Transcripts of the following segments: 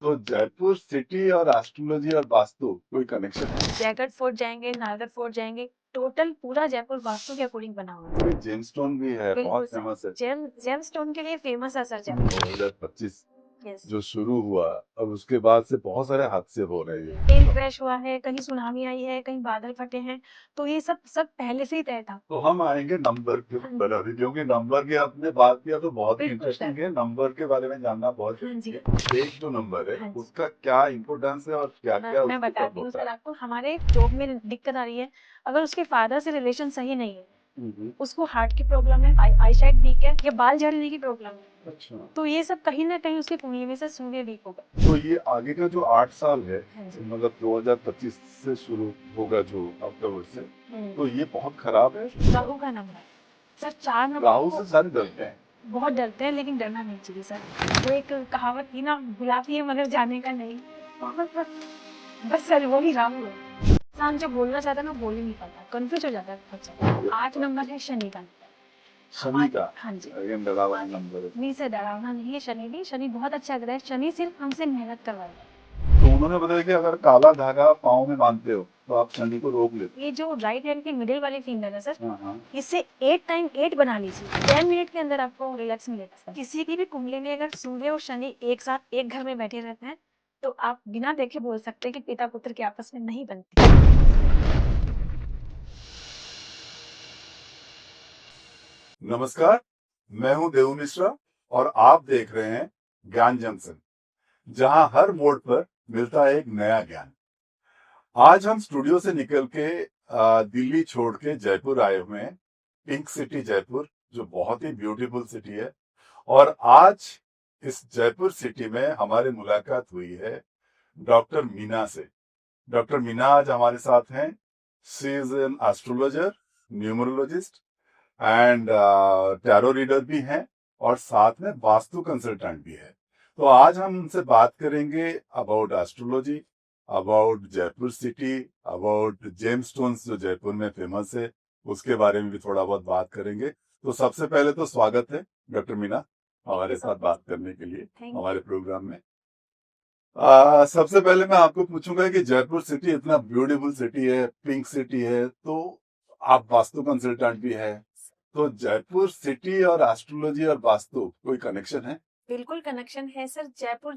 तो जयपुर सिटी और एस्ट्रोलॉजी और वास्तु कोई कनेक्शन है? जयगढ़ फोर्ट जाएंगे, नाहरगढ़ फोर्ट जाएंगे। टोटल पूरा जयपुर वास्तु के अकॉर्डिंग बना हुआ है कोई सर। जेमस्टोन भी है, बिल्कुल बहुत सर। फेमस है। जेम स्टोन के लिए फेमस है सर जयपुर। 2025 यस। जो शुरू हुआ, अब उसके बाद से बहुत सारे हादसे हो रहे हैं। प्लेन क्रैश हुआ है, कहीं सुनामी आई है, कहीं बादल फटे हैं। तो ये सब सब पहले से ही तय था। तो हम आएंगे नंबर के हाँ ऊपर जी। अभी, क्योंकि नंबर की आपने बात किया तो बहुत ही बिल्कुल इंटरेस्टिंग सर। है। नंबर के बारे में जानना बहुत हाँ जरूरी जी। है। एक जो नंबर है हाँ जी। उसका क्या इम्पोर्टेंस है और क्या क्या मैं उसके ऊपर बताती हूँ होता सर है? आपको। हमारे जॉब में दिक्कत आ रही है, अगर उसके फादर से रिलेशन सही नहीं है, उसको हार्ट की प्रॉब्लम है, आई साइट वीक है, या बाल झड़ने की प्रॉब्लम है, अच्छा। तो ये सब कहीं ना कहीं उसकी कुंडली में से सूर्य वीक होगा। तो ये आगे का जो 8 साल है, हाँ जी। मतलब 2025 से शुरू होगा जो अक्टूबर से, हम्म। तो ये बहुत खराब है। राहु का नंबर सर, 4 नंबर राहु को से सारे डरते हैं। बहुत डरते हैं, लेकिन डरना नहीं चाहिए सर। वो एक कहावत थी ना, बुलाती है मगर जाने का नहीं। बस सर वही राहु है। इंसान जो बोलना चाहता है ना, बोल ही नहीं पाता, कंफ्यूज हो जाता है बहुत ज्यादा। 8 नंबर है शनि का। शनि का हाँ जी। अगेन डरावना नंबर है। शनि से डरावना नहीं है, शनि नहीं। शनि बहुत अच्छा ग्रह है। शनि सिर्फ हमसे मेहनत करवाएगा। तो उन्होंने बताया कि अगर काला धागा पाँव में बांधते हो तो आप शनि को रोक लेते ये जो राइट हैंड की मिडिल वाली फिंगर है सर, हो। हाँ हाँ। इससे 8 टाइम 8 बना लीजिए, 10 मिनट के अंदर आपको रिलैक्स मिलेगा सर। किसी की भी कुंडली में अगर सूर्य और शनि एक साथ एक घर में बैठे रहते हैं, तो आप बिना देखे बोल सकते हैं कि पिता पुत्र के आपस में नहीं बनते। नमस्कार, मैं हूं देव मिश्रा और आप देख रहे हैं ज्ञान जंक्शन, जहां हर मोड़ पर मिलता है एक नया ज्ञान। आज हम स्टूडियो से निकल के दिल्ली छोड़ के जयपुर आए हुए हैं, पिंक सिटी जयपुर, जो बहुत ही ब्यूटीफुल सिटी है। और आज इस जयपुर सिटी में हमारी मुलाकात हुई है डॉक्टर मीना से। डॉक्टर मीना आज हमारे साथ हैं। She is an astrologer, numerologist and tarot reader भी हैं, और साथ में वास्तु कंसल्टेंट भी है। तो आज हम उनसे बात करेंगे about astrology, about Jaipur city, about gemstones जो जयपुर में फेमस है, उसके बारे में भी थोड़ा बहुत बात करेंगे। तो सबसे पहले तो स्वागत है डॉक्टर मीना हमारे साथ बात करने के लिए हमारे प्रोग्राम में। सबसे पहले मैं आपको पूछूंगा कि जयपुर सिटी इतना ब्यूटीफुल सिटी है, पिंक सिटी है, तो आप वास्तु कंसल्टेंट भी है, तो जयपुर सिटी और एस्ट्रोलॉजी और वास्तु कोई कनेक्शन है? बिल्कुल कनेक्शन है सर। जयपुर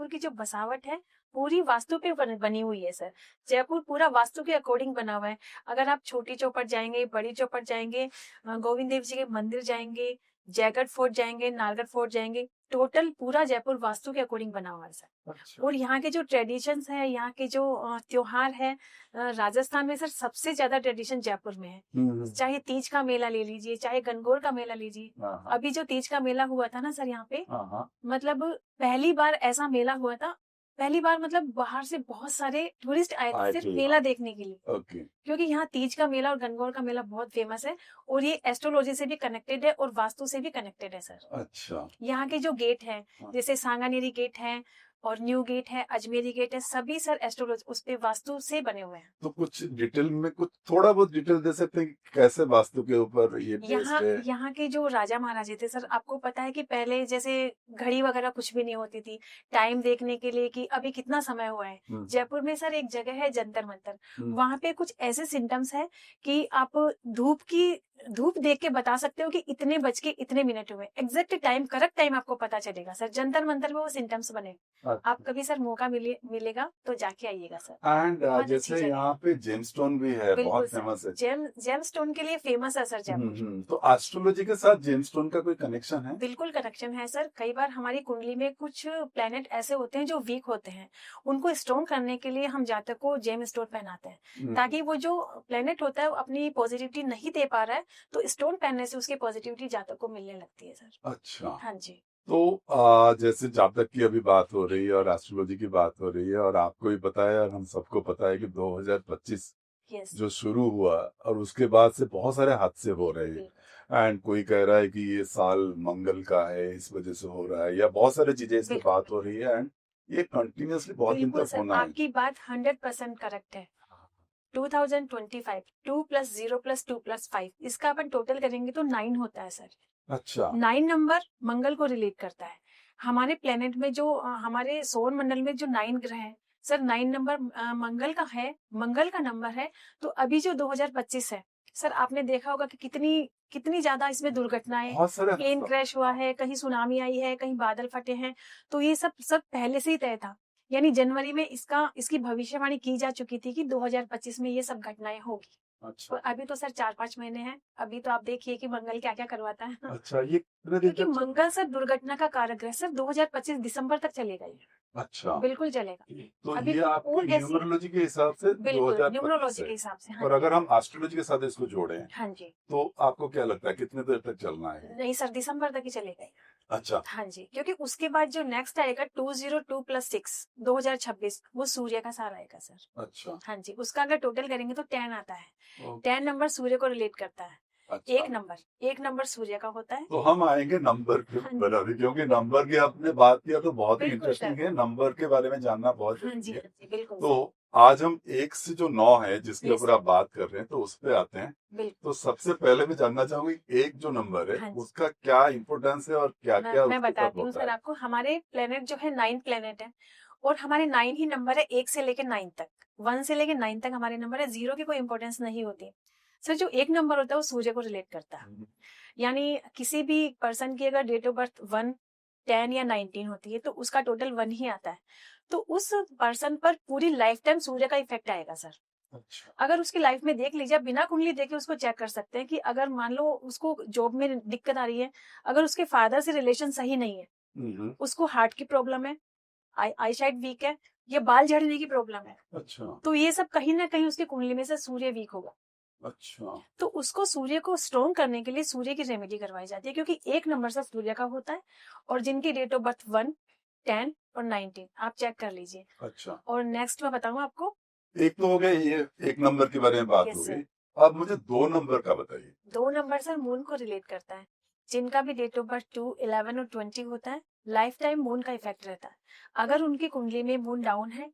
की जो बसावट है, पूरी वास्तु पे बनी हुई है सर। जयपुर पूरा वास्तु के अकॉर्डिंग बना हुआ है। अगर आप छोटी चौपट जाएंगे, बड़ी चौपट जाएंगे, गोविंद देव जी के मंदिर जाएंगे, जयगढ़ फोर्ट जाएंगे, नालगढ़ फोर्ट जाएंगे, टोटल पूरा जयपुर वास्तु के अकॉर्डिंग बना हुआ है सर। अच्छा। और यहाँ के जो ट्रेडिशंस है, यहाँ के जो त्योहार है, राजस्थान में सर सबसे ज्यादा ट्रेडिशन जयपुर में है। चाहे तीज का मेला ले लीजिए, चाहे गणगौर का मेला लीजिए। हाँ। अभी जो तीज का मेला हुआ था ना सर यहाँ पे, हाँ। मतलब पहली बार ऐसा मेला हुआ था। पहली बार मतलब बाहर से बहुत सारे टूरिस्ट आए थे सिर्फ मेला देखने के लिए। ओके। क्योंकि यहाँ तीज का मेला और गणगौर का मेला बहुत फेमस है, और ये एस्ट्रोलॉजी से भी कनेक्टेड है और वास्तु से भी कनेक्टेड है सर। अच्छा। यहाँ के जो गेट है, हाँ। जैसे सांगानेरी गेट है और न्यू गेट है, अजमेरी गेट है, सभी सर एस्ट्रोलॉजी उस पे वास्तु से बने हुए हैं। तो कुछ डिटेल में, कुछ थोड़ा बहुत डिटेल दे सकते हैं कि कैसे वास्तु के ऊपर ये बेस्ड है? यहाँ के जो राजा महाराजे थे सर, आपको पता है कि पहले जैसे घड़ी वगैरह कुछ भी नहीं होती थी, टाइम देखने के लिए कि अभी कितना समय हुआ है। जयपुर में सर एक जगह है जंतर मंतर, वहां पे कुछ ऐसे सिम्टम्स है कि आप धूप देख के बता सकते हो कि इतने बज के इतने मिनट हुए। एग्जैक्ट टाइम, करेक्ट टाइम आपको पता चलेगा सर। जंतर मंतर में वो सिम्टम्स बने। अच्छा। आप कभी सर मौका मिलेगा तो जाके आइएगा सर। एंड बहुत अच्छी जैसे जगह है। यहाँ पे जेमस्टोन भी है, बिल्कुल बहुत सर। फेमस है। जेम स्टोन के लिए फेमस है सर जयपुर। तो एस्ट्रोलॉजी के साथ जेमस्टोन का कोई कनेक्शन है? बिल्कुल कनेक्शन है सर। कई बार हमारी कुंडली में कुछ प्लेनेट ऐसे होते हैं जो वीक होते हैं, उनको स्ट्रॉन्ग करने के लिए हम जातक को जेम स्टोन पहनाते हैं, ताकि वो जो प्लेनेट होता है वो अपनी पॉजिटिविटी नहीं दे पा रहा है, तो स्टोन पहनने से उसकी पॉजिटिविटी जातक को मिलने लगती है सर। अच्छा। हाँ जी। तो जैसे जातक की अभी बात हो रही है और एस्ट्रोलॉजी की बात हो रही है, और आपको भी पता है और हम सबको पता है कि 2025 यस। जो शुरू हुआ और उसके बाद से बहुत सारे हादसे हो रहे हैं, एंड कोई कह रहा है कि ये साल मंगल का है, इस वजह से हो रहा है, या बहुत सारी चीजें इस पे बात हो रही है, एंड ये कंटिन्यूअसली बहुत दिन बिल्कुल तक सर, होना है। आपकी बात 100% करेक्ट है। 2025 2 + 0 + 2 + 5, इसका अपन टोटल करेंगे तो 9 होता है सर। अच्छा। 9 नंबर मंगल को रिलेट करता है। हमारे प्लेनेट में जो हमारे सौर मंडल में जो 9 ग्रह हैं सर, 9 नंबर मंगल का है, मंगल का नंबर है। तो अभी जो 2025 है सर, आपने देखा होगा कि कितनी कितनी ज्यादा इसमें दुर्घटनाएं, बहुत सारे प्लेन क्रैश हुआ है, कहीं सुनामी आई है, कहीं बादल फटे हैं। तो ये सब सब पहले से ही तय था, यानी जनवरी में इसकी भविष्यवाणी की जा चुकी थी कि 2025 में ये सब घटनाएं होगी। अच्छा और अभी तो सर 4-5 महीने हैं, अभी तो आप देखिए कि मंगल क्या क्या करवाता है। अच्छा, ये कितने दिन क्योंकि तक मंगल सर दुर्घटना का कारक ग्रह सर, 2025 दिसंबर तक चलेगा ये, अच्छा, बिल्कुल चलेगा। तो अभी ये आपकी कोई ऐसी न्यूमरोलॉजी के हिसाब से बिल्कुल 2025 न्यूमरोलॉजी है। के हिसाब से, हाँ और जी अगर हम एस्ट्रोलॉजी के साथ इसको जोड़ें हाँ जी। तो आपको क्या लगता है कितने देर तक चलना है? नहीं सर, दिसंबर तक ही चलेगा ये। अच्छा हाँ जी, क्योंकि उसके बाद जो नेक्स्ट आएगा 202+6 2026, वो सूर्य का साल आएगा सर। अच्छा हाँ जी, उसका अगर टोटल करेंगे तो 10 आता है। ओ, 10 नंबर सूर्य को रिलेट करता है। अच्छा, एक नंबर सूर्य का होता है। तो हम आएंगे नंबर के हाँ जी। ऊपर अभी, क्योंकि नंबर की आपने बात किया तो बहुत ही बिल्कुल इंटरेस्टिंग सर। है, नंबर के बारे में जानना बहुत हाँ जरूरी जी है। हाँ जी, बिल्कुल तो सर। आज हम 1 से जो 9 है जिसके Yes, ऊपर आप बात कर रहे हैं तो उस पे आते हैं। बिल्कुल। तो सबसे पहले मैं जानना चाहूंगी, एक जो नंबर है हाँ जी। उसका क्या इम्पोर्टेंस है और क्या क्या मैं उसके साथ बताती हूँ होता सर है? आपको, हमारे प्लेनेट जो है 9 प्लेनेट है, और हमारे 9 ही नंबर है, 1 से लेकर 9 तक। 1 से लेकर 9 तक हमारे नंबर है, 0 की कोई इंपॉर्टेंस नहीं होती। सर जो एक नंबर होता है वो सूर्य को रिलेट करता है। यानी किसी भी पर्सन की अगर डेट ऑफ बर्थ 1, 10 या 19 होती है तो उसका टोटल 1 ही आता है। तो उस पर्सन पर पूरी लाइफ टाइम सूर्य का इफेक्ट आएगा सर। अच्छा अगर उसकी लाइफ में देख लीजिए, बिना कुंडली देखे उसको चेक कर सकते हैं कि अगर मान लो उसको जॉब में दिक्कत आ रही है, अगर उसके फादर से रिलेशन सही नहीं है, उसको हार्ट की प्रॉब्लम है, आई साइट वीक है, या बाल झड़ने की प्रॉब्लम है, अच्छा तो ये सब कहीं ना कहीं उसकी कुंडली में से सूर्य वीक होगा। अच्छा तो उसको सूर्य को स्ट्रॉन्ग करने के लिए सूर्य की रेमेडी करवाई जाती है, क्योंकि एक नंबर से सूर्य का होता है। और जिनकी डेट ऑफ बर्थ 1, 10 और 19 आप चेक कर लीजिए। अच्छा, और नेक्स्ट मैं बताऊं आपको। एक तो हो गया ये, एक नंबर के बारे में बात Yes, हो sir. गई। अब मुझे 2 नंबर का बताइए। 2 नंबर सर मून को रिलेट करता है। जिनका भी डेट ऑफ बर्थ 2, 11 और 20 होता है, लाइफ टाइम मून का इफेक्ट रहता है। अगर उनकी कुंडली में मून डाउन है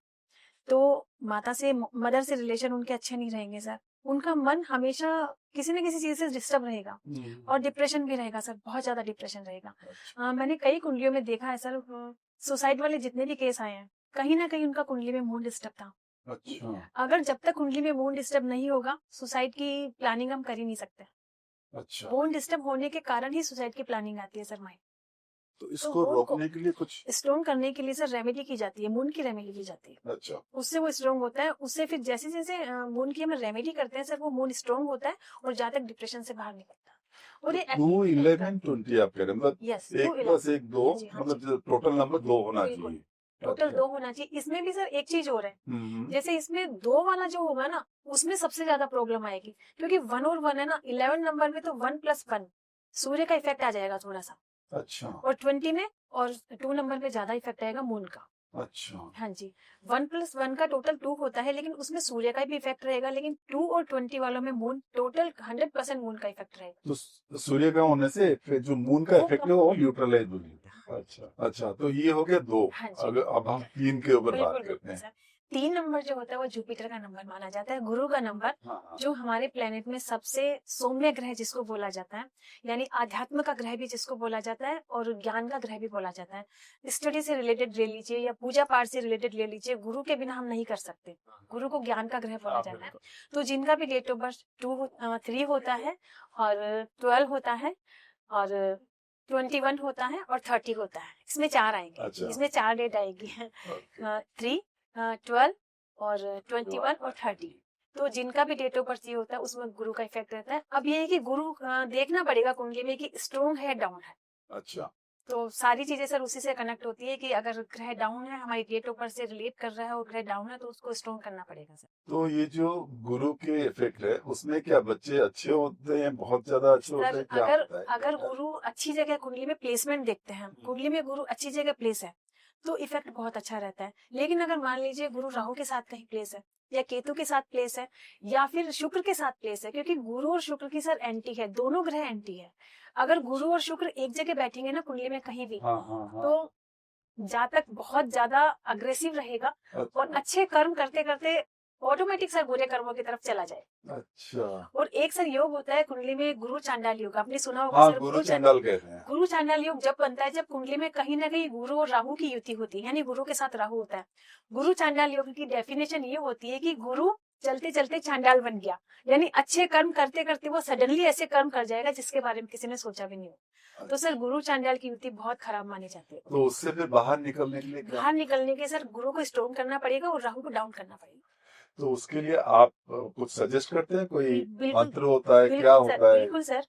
तो माता से, मदर से रिलेशन उनके अच्छे नहीं रहेंगे सर। उनका मन हमेशा किसी न किसी चीज से डिस्टर्ब रहेगा, और डिप्रेशन भी रहेगा सर, बहुत ज्यादा डिप्रेशन रहेगा। मैंने कई कुंडलियों में देखा है सर, सुसाइड वाले जितने भी केस आए हैं, कहीं ना कहीं उनका कुंडली में मून डिस्टर्ब था। अच्छा अगर जब तक कुंडली में मून डिस्टर्ब नहीं होगा, सुसाइड की प्लानिंग हम कर ही नहीं सकते। अच्छा, मून डिस्टर्ब होने के कारण ही सुसाइड की प्लानिंग आती है सर माइंड। तो तो इसको मून को रोकने के लिए कुछ? स्ट्रॉन्ग करने के लिए सर रेमेडी की जाती है, मून की रेमेडी की जाती है। अच्छा उससे वो स्ट्रॉन्ग होता है। उससे फिर जैसे जैसे मून की हम रेमेडी करते हैं सर, वो मून स्ट्रॉन्ग होता है और ज्यादा तक डिप्रेशन से बाहर निकलता है। और ये 2, 11, 20 आप कह रहे हैं, मतलब यस, 1 प्लस 1 2, जी हाँ जी, मतलब टोटल नंबर 2 होना बिल्कुल चाहिए। टोटल अच्छा 2 होना चाहिए। इसमें भी सर एक चीज और है, हम्म जैसे इसमें 2 वाला जो होगा ना, उसमें सबसे ज्यादा प्रॉब्लम आएगी, क्योंकि 1 और 1 है ना, 11 नंबर में तो 1+1 सूर्य का इफेक्ट आ जाएगा थोड़ा सा, अच्छा और 20 में और 2 नंबर में ज्यादा इफेक्ट आएगा मून का। अच्छा, हाँ जी, 1+1 का टोटल 2 होता है, लेकिन उसमें सूर्य का भी इफेक्ट रहेगा, लेकिन 2 और 20 वालों में मून, टोटल 100% मून का इफेक्ट रहेगा। तो सूर्य का होने से फिर जो मून का वो इफेक्ट कम है वो हो जाएगा। न्यूट्रलाइज हो जाएगा। अच्छा अच्छा, तो ये हो गया 2। हाँ जी, अगर अब हम 3 के ऊपर बात बिल्कुल करते बिल्कुल हैं। सर। 3 नंबर जो होता है वो जुपिटर का नंबर माना जाता है, गुरु का नंबर, हाँ जो हमारे प्लेनेट में सबसे सौम्य ग्रह जिसको बोला जाता है, यानी आध्यात्म का ग्रह भी जिसको बोला जाता है, और ज्ञान का ग्रह भी बोला जाता है। स्टडी से रिलेटेड ले लीजिए या पूजा पाठ से रिलेटेड ले लीजिए, गुरु के बिना हम नहीं कर सकते। गुरु को ज्ञान का ग्रह बोला जाता है। तो जिनका भी डेट ऑफ बर्थ 3 होता है, और 12 होता है, और 21 होता है, और 30 होता है, इसमें 4 आएंगे। अच्छा। इसमें 4 डेट आएगी, ओके 3, 12 और 21 और 30। तो जिनका भी डेट ऑफ बर्थ ये होता है उसमें गुरु का इफेक्ट रहता है। अब ये है कि गुरु देखना पड़ेगा कुंडली में कि स्ट्रॉन्ग है, डाउन है। अच्छा, तो सारी चीजें सर उसी से कनेक्ट होती है कि अगर ग्रह डाउन है, हमारी डेट ऑफ बर्थ से रिलेट कर रहा है, और ग्रह डाउन है तो उसको स्ट्रॉन्ग करना पड़ेगा सर। तो ये जो गुरु के इफेक्ट है उसमें क्या बच्चे अच्छे होते हैं, बहुत ज्यादा अच्छे होते सर हैं, क्या अगर होता है? अगर गुरु अच्छी जगह कुंडली में प्लेसमेंट देखते हैं, कुंडली में गुरु अच्छी जगह प्लेस है, तो इफेक्ट बहुत अच्छा रहता है। लेकिन अगर मान लीजिए गुरु राहु के साथ कहीं प्लेस है, या केतु के साथ प्लेस है, या फिर शुक्र के साथ प्लेस है, क्योंकि गुरु और शुक्र की सर एंटी है, दोनों ग्रह एंटी है। अगर गुरु और शुक्र एक जगह बैठेंगे ना कुंडली में कहीं भी, हाँ हाँ हाँ, तो जातक बहुत ज्यादा अग्रेसिव रहेगा, और अच्छा अच्छे कर्म करते करते ऑटोमेटिक सर बुरे कर्मों की तरफ चला जाए। अच्छा। और एक सर योग होता है कुंडली में गुरु चांडाल योग, आपने सुना होगा हाँ, सर। गुरु चांडाल कहते हैं। गुरु चांडाल योग जब बनता है जब कुंडली में कहीं ना कहीं गुरु और राहु की युति होती है, यानी गुरु के साथ राहु होता है। गुरु चांडाल योग की डेफिनेशन ये होती है कि गुरु चलते चलते चांडाल बन गया, यानी अच्छे कर्म करते करते वो सडनली ऐसे कर्म कर जाएगा जिसके बारे में किसी ने सोचा भी नहीं हो। तो सर गुरु चांडाल की युति बहुत खराब मानी जाती है। तो उससे फिर बाहर निकलने के लिए क्या? बाहर निकलने के सर गुरु को स्ट्रॉन्ग करना पड़ेगा और राहु को डाउन करना पड़ेगा। तो उसके लिए आप कुछ सजेस्ट करते हैं? कोई बिल्कुल मंत्र होता है, क्या बिल्कुल सर, होता है? बिल्कुल सर।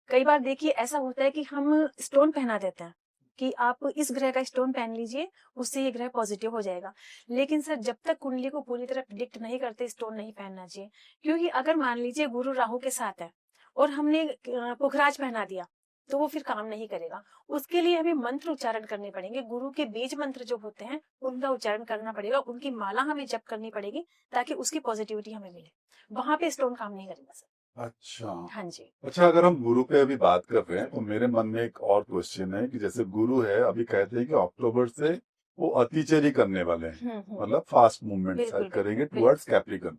कई बार देखिए ऐसा होता है कि हम स्टोन पहना देते हैं कि आप इस ग्रह का स्टोन पहन लीजिए, उससे ये ग्रह पॉजिटिव हो जाएगा। लेकिन सर जब तक कुंडली को पूरी तरह प्रिडिक्ट नहीं करते स्टोन नहीं पहनना चाहिए, क्योंकि अगर मान लीजिए गुरु राहु के साथ है और हमने पुखराज पहना दिया तो वो फिर काम नहीं करेगा। उसके लिए हमें मंत्र उच्चारण करने पड़ेंगे, गुरु के बीज मंत्र जो होते हैं उनका उच्चारण करना पड़ेगा, उनकी माला हमें जप करनी पड़ेगी ताकि उसकी पॉजिटिविटी हमें मिले। वहां पे स्टोन काम नहीं करेगा सर। अच्छा। हाँ जी। अच्छा, अगर हम गुरु पे अभी बात कर रहे हैं तो मेरे मन में एक और क्वेश्चन है कि जैसे गुरु है, अभी कहते हैं कि अक्टूबर से वो अतिचरी करने वाले हैं, मतलब फास्ट मूवमेंट बिल्कुल, शायद करेंगे बिल्कुल। Towards Capricorn.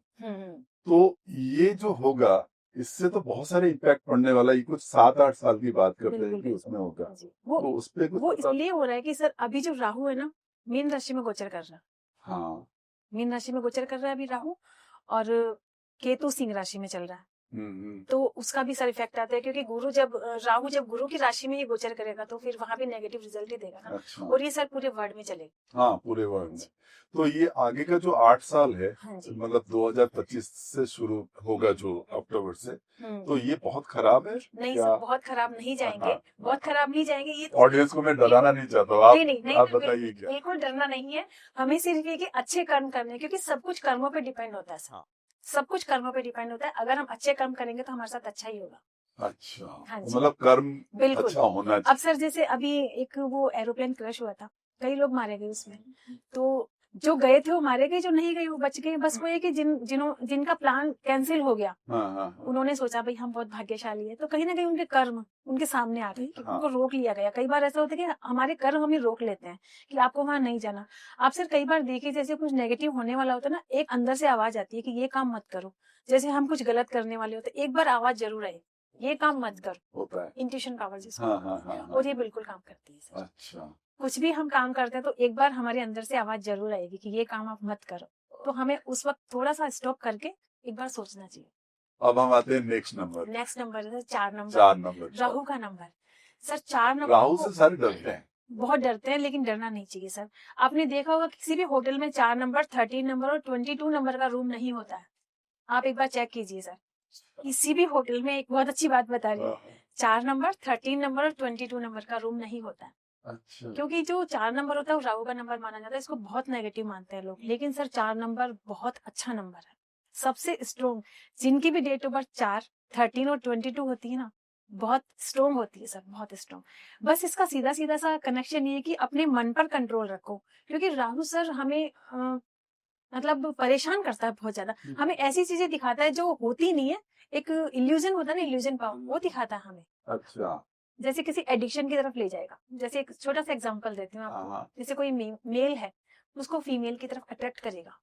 तो ये जो होगा इससे तो बहुत सारे इम्पैक्ट पड़ने वाला है। ये कुछ 7-8 साल की बात करते हैं कि उसमें होगा। हाँ जी। वो तो उस पे कुछ वो बता- इसलिए हो रहा है कि सर अभी जो राहु है ना मीन राशि में गोचर कर रहा है। हाँ। मीन राशि में गोचर कर रहा है अभी राहु, और केतु सिंह राशि में चल रहा है। हम्म। तो उसका भी सर इफेक्ट आता है, क्योंकि गुरु जब राहु जब गुरु की राशि में ये गोचर करेगा तो फिर वहां भी नेगेटिव रिजल्ट ही देगा ना। अच्छा। और ये सर पूरे वर्ल्ड में चलेगा। हाँ, पूरे वर्ल्ड में। तो ये आगे का जो 8 साल है, हाँ जी। मतलब 2025 से शुरू होगा जो अक्टूबर से, हम्म। तो ये बहुत खराब है नहीं क्या? सर बहुत खराब नहीं जाएंगे, हाँ। बहुत खराब नहीं जाएंगे। ये ऑडियंस को मैं डराना नहीं चाहता हूँ, आप नहीं आप सर, बताइए क्या? बिल्कुल डरना नहीं है। हमें सिर्फ ये कि अच्छे कर्म करने हैं, क्योंकि सब कुछ कर्मों पे डिपेंड होता है सर। हाँ। सब कुछ कर्मों पे डिपेंड होता है। अगर हम अच्छे कर्म करेंगे तो हमारे साथ अच्छा ही होगा। अच्छा। हाँ जी। मतलब कर्म बिल्कुल। अच्छा होना अब चाहिए। सर जैसे अभी एक वो एरोप्लेन क्रैश हुआ था, कई लोग मारे गए उसमें। तो जो गए थे वो मारे गए, जो नहीं गए वो बच गए। बस वो ये कि जिनका प्लान कैंसिल हो गया, हाँ। उन्होंने सोचा भाई हम बहुत भाग्यशाली है, तो कहीं ना कहीं उनके कर्म उनके सामने आ गए कि हाँ। उनको रोक लिया गया। कई बार ऐसा होता है कि हमारे कर्म हमें रोक लेते हैं कि आपको वहां नहीं जाना। आप सर कई बार देखिए जैसे कुछ नेगेटिव होने वाला होता है ना, एक अंदर से आवाज आती है कि ये काम मत करो। जैसे हम कुछ गलत करने वाले होते हैं, एक बार आवाज जरूर आई, ये काम मत करो। होता है। इंट्यूशन पावर जिसको हाँ, बोलते हाँ, हैं। हाँ, हाँ। और ये बिल्कुल काम करती है सर। अच्छा। कुछ भी हम काम करते हैं तो एक बार हमारे अंदर से आवाज जरूर आएगी कि ये काम आप मत करो। तो हमें उस वक्त थोड़ा सा स्टॉप करके एक बार सोचना चाहिए। अब हम आते हैं नेक्स्ट नंबर। नेक्स्ट नंबर है 4 नंबर। 4 नंबर। राहु का नंबर। सर 4 नंबर राहु से सारे डरते हैं। बहुत डरते हैं, लेकिन डरना नहीं चाहिए सर। आपने देखा होगा किसी भी होटल में 4 नंबर, 13 नंबर और 22 नंबर का रूम नहीं होता है। आप एक बार चेक कीजिए सर, किसी भी होटल में। एक बहुत अच्छी बात बता रही हूँ, 4 नंबर, 13 नंबर और 22 नंबर का रूम नहीं होता है। अच्छा। क्योंकि जो 4 नंबर होता है वो राहु का नंबर माना जाता है। इसको बहुत नेगेटिव मानते हैं लोग, लेकिन सर 4 नंबर बहुत अच्छा नंबर है, सबसे स्ट्रॉन्ग। जिनकी भी डेट ऑफ बर्थ 4, 13 और 22 होती है ना, बहुत स्ट्रॉन्ग होती है सर, बहुत स्ट्रॉन्ग। बस इसका सीधा सीधा सा कनेक्शन ये है कि अपने मन पर कंट्रोल रखो, क्योंकि राहु सर हमें मतलब परेशान करता है बहुत ज्यादा। हमें ऐसी चीजें दिखाता है जो होती नहीं है। एक इल्यूजन होता है ना, इल्यूजन पावर, वो दिखाता है हमें। अच्छा। जैसे किसी एडिक्शन की तरफ ले जाएगा। जैसे एक छोटा सा एग्जांपल देती हूँ आपको। हाँ। जैसे कोई मेल है, उसको फीमेल की तरफ अट्रैक्ट करेगा।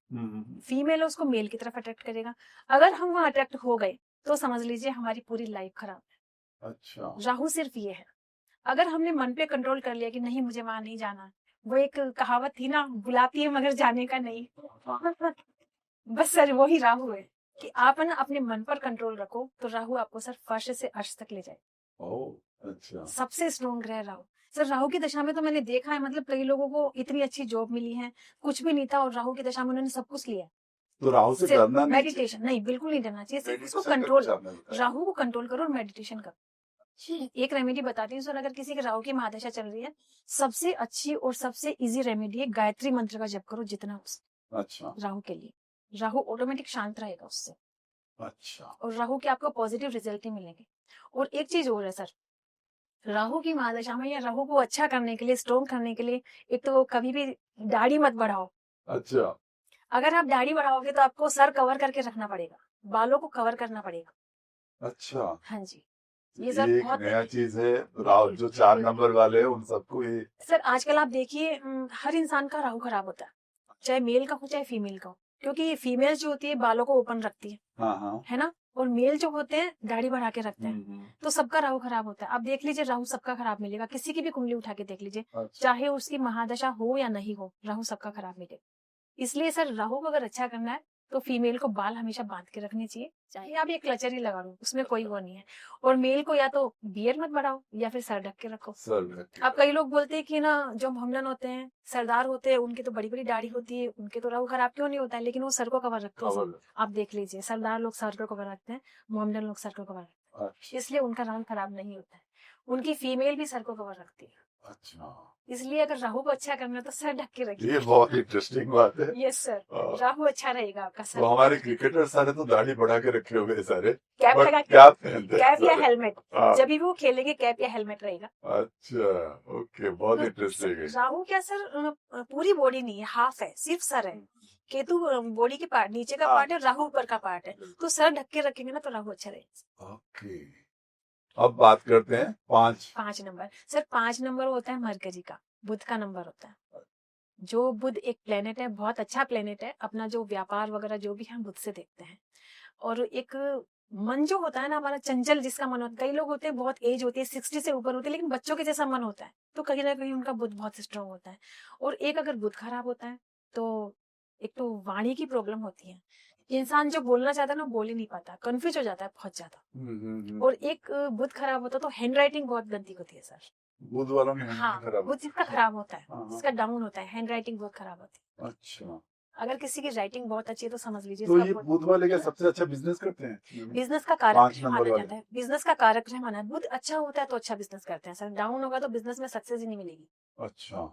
फीमेल है, उसको मेल की तरफ अट्रैक्ट करेगा। अगर हम वहां अट्रैक्ट हो गए तो समझ लीजिए हमारी पूरी लाइफ खराब है। अच्छा। राहु सिर्फ ये है। अगर हमने मन पे कंट्रोल कर लिया कि नहीं मुझे वहां नहीं जाना, वो एक कहावत थी ना, बुलाती है मगर जाने का नहीं। बस सर वही राहु है कि आप ना अपने मन पर कंट्रोल रखो तो राहु आपको सर फर्श से अर्श तक ले जाए। ओह, अच्छा। सबसे स्ट्रॉन्ग ग्रह राहु। सर राहु की दशा में तो मैंने देखा है, मतलब कई लोगों को इतनी अच्छी जॉब मिली है, कुछ भी नहीं था और राहु की दशा में उन्होंने सब कुछ लिया। तो राहु से डरना नहीं मेडिटेशन नहीं, बिल्कुल नहीं डरना चाहिए। सिर्फ उसको Meditation कंट्रोल, करके आपने बताया। राहु को कंट्रोल करो और मेडिटेशन करो। एक रेमेडी बताती हूँ सर, अगर किसी के राहु की महादशा चल रही है, सबसे अच्छी और सबसे इजी रेमेडी है गायत्री मंत्र का जप करो जितना हो सके। अच्छा। राहु के लिए राहु ऑटोमेटिक शांत रहेगा उससे, अच्छा। और राहु के आपको पॉजिटिव रिजल्ट ही मिलेंगे। और एक चीज और है सर, राहु की महादशा में या राहु को अच्छा करने के लिए, स्ट्रॉन्ग करने के लिए, एक तो कभी भी दाढ़ी मत बढ़ाओ। अच्छा। अगर आप दाढ़ी बढ़ाओगे तो आपको सर कवर करके रखना पड़ेगा, बालों को कवर करना पड़ेगा। अच्छा। हाँ जी, ये सर एक बहुत नया चीज है। राहु जो 4 नंबर वाले हैं उन सबको ये सर आजकल आप देखिए हर इंसान का राहु खराब होता है, चाहे मेल का हो चाहे फीमेल का हो। क्योंकि फीमेल जो होती है बालों को ओपन रखती है ना, और मेल जो होते हैं दाढ़ी बढ़ा के रखते हैं, तो सबका राहु खराब होता है। अब देख लीजिए राहु सबका खराब मिलेगा, किसी की भी कुंडली उठा के देख लीजिए, अच्छा। चाहे उसकी महादशा हो या नहीं हो, राहु सबका खराब मिलेगा। इसलिए सर राहु को अगर अच्छा करना है तो फीमेल को बाल हमेशा बांध के रखने चाहिए, चाहे आप ये क्लचर ही लगा लो, उसमें कोई वो नहीं है। और मेल को या तो बियर मत बढ़ाओ या फिर सर ढक के रखो। अब कई लोग बोलते हैं कि ना जो हमलन होते हैं, सरदार होते हैं, उनकी तो बड़ी बड़ी दाढ़ी होती है, उनके तो राहु खराब क्यों नहीं होता है, लेकिन वो सर को कवर रखते हैं। आप देख लीजिए सरदार लोग सर को कवर रखते हैं, मोहम्मदन लोग सर को कवर रखते हैं, इसलिए उनका राहु खराब नहीं होता है। उनकी फीमेल भी सर को कवर रखती है। अच्छा, इसलिए अगर राहु को अच्छा करना है तो सर ढक के रखिए। ये बहुत इंटरेस्टिंग बात है। यस सर, राहु अच्छा रहेगा आपका सर। तो हमारे क्रिकेटर सारे तो दाढ़ी बढ़ा के रखे हुए सारे, कैप बट लगा क्या पहनते हैं कैप या सारे? हेलमेट, हाँ। जब भी वो खेलेंगे कैप या हेलमेट रहेगा। अच्छा, ओके, बहुत तो इंटरेस्टिंग है। राहु क्या सर पूरी बॉडी नहीं है, हाफ है, सिर्फ सर है। केतु बॉडी के पार्ट नीचे का हाँ। पार्ट है, राहु ऊपर का पार्ट है, तो सर ढक के रखेंगे ना तो राहु अच्छा रहेगा। ओके, अब बात करते हैं 5 नंबर। सर 5 नंबर होता है मरकरी का, बुध का नंबर होता है। जो बुध एक प्लेनेट है, बहुत अच्छा प्लेनेट है, अपना जो व्यापार वगैरह जो भी हम बुध से देखते हैं। और एक मन जो होता है ना हमारा, चंचल जिसका मन होता है, कई लोग होते हैं बहुत एज होती है 60 से ऊपर होती है लेकिन बच्चों के जैसा मन होता है, तो कहीं ना कहीं उनका बुध बहुत स्ट्रांग होता है। और एक अगर बुध खराब होता है तो एक तो वाणी की प्रॉब्लम होती है, इंसान जो बोलना चाहता है ना बोल ही नहीं पाता, कंफ्यूज हो जाता है बहुत ज्यादा। और एक बुध खराब होता है तो हैंड राइटिंग बहुत गंदी होती है सर। बुध वालों की हाँ, खराब बुध जिसका खराब होता है, हाँ। जिसका डाउन होता है, हैंड राइटिंग बहुत खराब होती है। अच्छा, अगर किसी की राइटिंग बहुत अच्छी है तो समझ लीजिए तो इसका ये बुध वाले क्या सबसे अच्छा बिजनेस करते हैं? बिजनेस का कारक 5 ग्रह नंबर माना वाले। जाता है, बिजनेस का कारक ग्रह माना है। बुध अच्छा होता है तो अच्छा बिजनेस करते हैं सर, डाउन होगा तो बिजनेस में सक्सेस ही नहीं मिलेगी। अच्छा,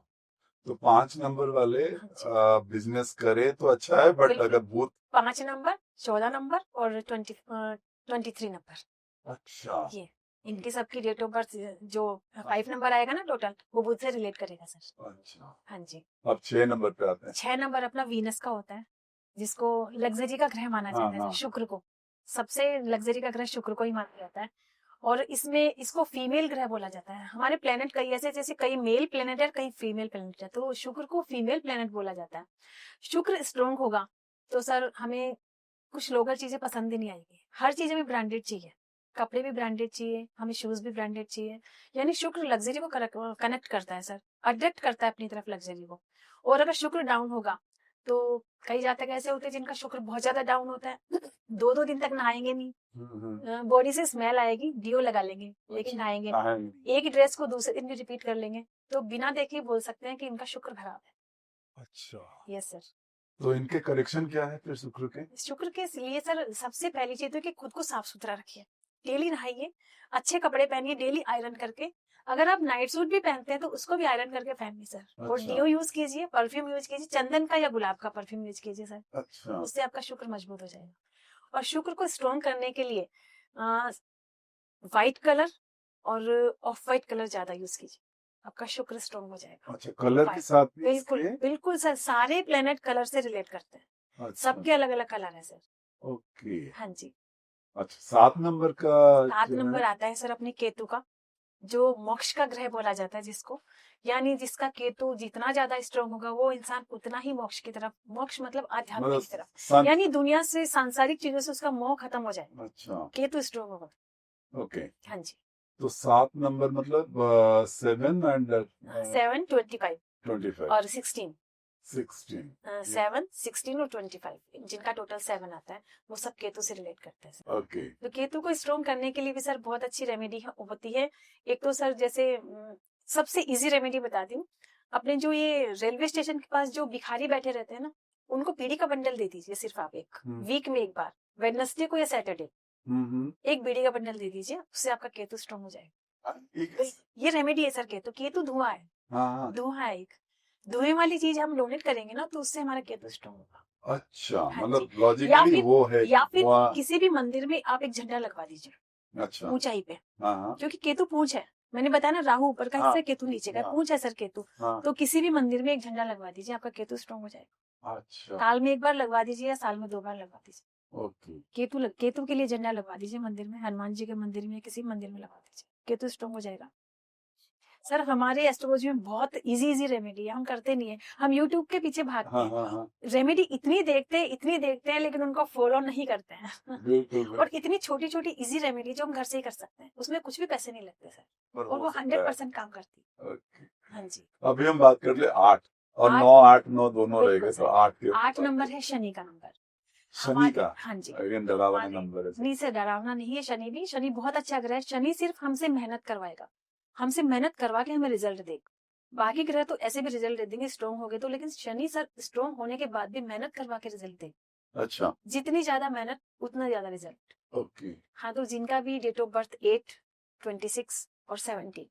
तो 5 नंबर वाले हाँ जी। बिजनेस करे तो अच्छा है, बट बिल्कुल। अगर बुध 5 नंबर, 14 नंबर और 23 नंबर, अच्छा ये इनकी सबकी डेट ऑफ बर्थ जो 5 नंबर आएगा ना टोटल, वो बुध से रिलेट करेगा सर। अच्छा, हाँ जी। अब 6 नंबर पे आते हैं। 6 नंबर अपना वीनस का होता है, जिसको लग्जरी का ग्रह माना जाता है। हाँ। शुक्र को सबसे लग्जरी का ग्रह शुक्र को ही माना जाता है। और इसमें इसको फीमेल ग्रह बोला जाता है। हमारे प्लेनेट कई ऐसे, जैसे कई मेल प्लेनेट है, कई फीमेल प्लेनेट है, तो शुक्र को फीमेल प्लेनेट बोला जाता है। शुक्र स्ट्रॉन्ग होगा तो सर हमें कुछ लोकल चीजें पसंद ही नहीं आएगी, हर चीज हमें ब्रांडेड चाहिए, कपड़े भी ब्रांडेड चाहिए, हमें शूज भी ब्रांडेड चाहिए। यानी शुक्र लग्जरी को कनेक्ट करता है सर, अट्रैक्ट करता है अपनी तरफ लग्जरी को। और अगर शुक्र डाउन होगा तो कई जातक ऐसे होते हैं जिनका शुक्र बहुत ज्यादा डाउन होता है, 2-2 दिन तक नहाएंगे नहीं, बॉडी से स्मेल आएगी, डियो लगा लेंगे लेकिन नहाएंगे नहीं, एक ड्रेस को दूसरे दिन भी रिपीट कर लेंगे, तो बिना देखे बोल सकते हैं कि इनका शुक्र खराब है। अच्छा, यस सर। तो इनके करेक्शन क्या है फिर शुक्र के? शुक्र के लिए सर सबसे पहली चीज तो कि खुद को साफ सुथरा रखिए, डेली नहाइए, अच्छे कपड़े पहनिए, डेली आयरन करके। अगर आप नाइट सूट भी पहनते हैं तो उसको भी आयरन करके पहनिए सर। और अच्छा। डियो यूज कीजिए, परफ्यूम यूज कीजिए, चंदन का या गुलाब का परफ्यूम यूज कीजिए सर, अच्छा, उससे आपका शुक्र मजबूत हो जाएगा। और शुक्र को स्ट्रॉन्ग करने के लिए व्हाइट कलर और ऑफ व्हाइट कलर ज्यादा यूज कीजिए, आपका शुक्र स्ट्रॉन्ग हो जाएगा। अच्छा, कलर के साथ भी बिल्कुल इसके? बिल्कुल सर, सारे प्लेनेट कलर से रिलेट करते हैं, अच्छा, सबके अलग अलग कलर है सर। ओके। हाँ जी। अच्छा, 7 नंबर का 7 जो नंबर है, आता है सर अपने केतु का, जो मोक्ष का ग्रह बोला जाता है जिसको, यानी जिसका केतु जितना ज्यादा स्ट्रॉन्ग होगा वो इंसान उतना ही मोक्ष की तरफ, मोक्ष मतलब आध्यात्मिक की तरफ, सन। यानी दुनिया से सांसारिक चीजों से उसका मोह खत्म हो जाएगा, अच्छा, केतु स्ट्रॉन्ग होगा। ओके। हाँ जी। तो 7 नंबर मतलब 7 एंड 7, 25 25, और 16, 16। 7, 16 और 25, जिनका टोटल 7 आता है, वो सब केतु से रिलेट करते हैं सर। ओके। तो केतु को स्ट्रॉन्ग करने के लिए भी सर बहुत अच्छी रेमेडी होती है। एक तो सर जैसे सबसे इजी रेमेडी बताती हूँ, अपने जो ये रेलवे स्टेशन के पास जो भिखारी बैठे रहते हैं ना, उनको बीड़ी का बंडल दे दीजिए सिर्फ आप, एक वीक में एक बार, वेडनेसडे को या सैटरडे, एक बीड़ी का बंडल दे दीजिए, उससे आपका केतु स्ट्रॉन्ग हो जाएगा। ये रेमेडी है सर। केतु धुआं है, धुआं है एक, धुएं वाली चीज हम डोनेट करेंगे ना तो उससे हमारा केतु स्ट्रॉन्ग होगा। अच्छा, हाँ मतलब जी। लॉजिकली वो है, या फिर किसी भी मंदिर में आप एक झंडा लगवा दीजिए, अच्छा, ऊंचाई पे, हाँ, क्योंकि केतु पूंछ है, मैंने बताया ना राहु ऊपर का हिस्सा, केतु नीचे का, पूंछ है सर केतु, तो किसी भी मंदिर में एक झंडा लगवा दीजिए, आपका केतु स्ट्रॉन्ग हो जाएगा। अच्छा, साल में एक बार लगवा दीजिए या साल में 2 बार लगवा दीजिए। ओके। केतु के लिए झंडा लगवा दीजिए मंदिर में, हनुमान जी के मंदिर में, किसी मंदिर में लगवा दीजिए, केतु स्ट्रॉन्ग हो जाएगा। सर हमारे एस्ट्रोलॉजी में बहुत इजी रेमेडी है, हम करते नहीं है, हम यूट्यूब के पीछे भागते हाँ हैं। हाँ हाँ रेमेडी इतनी देखते हैं लेकिन उनको फॉलो नहीं करते हैं। बिल्कुल और इतनी छोटी छोटी इजी रेमेडी जो हम घर से ही कर सकते हैं, उसमें कुछ भी पैसे नहीं लगते सर, पर और हो वो सकता है। 100% काम करती है। ओके। हाँ जी। अभी हम बात कर ले 8 और 9, 8, 9 दोनों बिल्कुल रहेंगे, तो सर। 8 के 8 नंबर है शनि का नंबर। शनि का। हाँ जी। अगेन डरावना नंबर है। नहीं सर, डरावना नहीं है शनि भी। शनि बहुत अच्छा ग्रह है। शनि सिर्फ हमसे मेहनत करवाएगा, हमसे मेहनत करवा के हमें रिजल्ट देगा। बाकी ग्रह तो ऐसे भी रिजल्ट दे देंगे स्ट्रॉन्ग हो गए तो, लेकिन शनि सर स्ट्रॉन्ग होने के बाद भी मेहनत करवा के रिजल्ट देगा। अच्छा। जितनी ज्यादा मेहनत उतना ज्यादा रिजल्ट। ओके हाँ, तो जिनका भी डेट ऑफ बर्थ 8, 26 और 17,